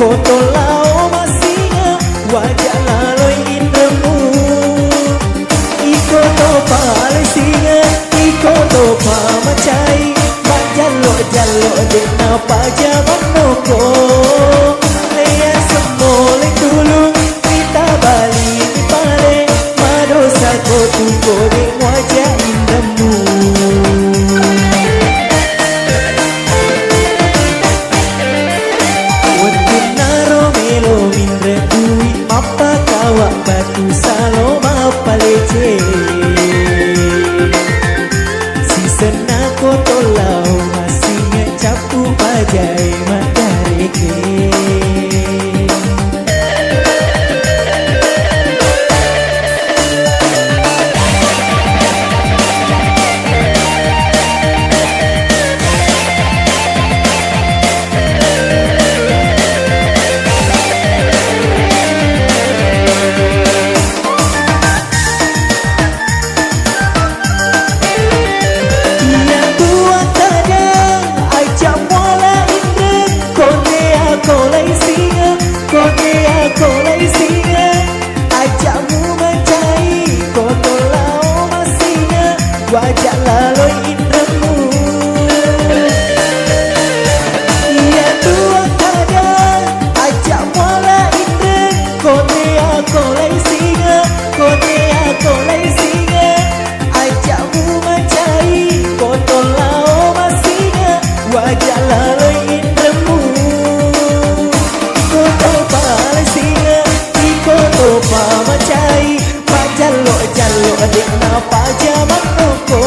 Kotolau masihnya wajah laloi indramu. Iko topa lesinya, iko topa macai. Manjalo-jalo dena pajaman noko. Leya semole tulung, kita bali di pare. Madosa kotu kode wajah indramu. Batu saloma palece si sena kotolau masih ngecapu bajai matareke. Wajah laloi indramu. Ia tua kada ajak mola indra. Kone aku lai singa, kone aku lai singa. Ajakmu mencari kotor lau masihnya. Wajah laloi indramu. Kotor palai singa, kotor pa mencari. Pajalo-jalo adik napa jaman noko.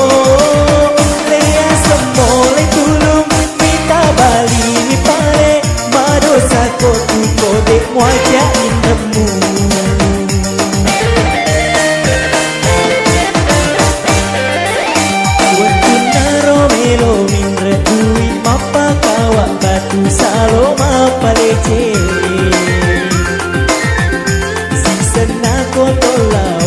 Leya semole tulung, kita bali ni pare. Madosa kotu kode wajah indramu. Waktu melo mindre dui mapa kawa batu saloma palece. Si sena kotolau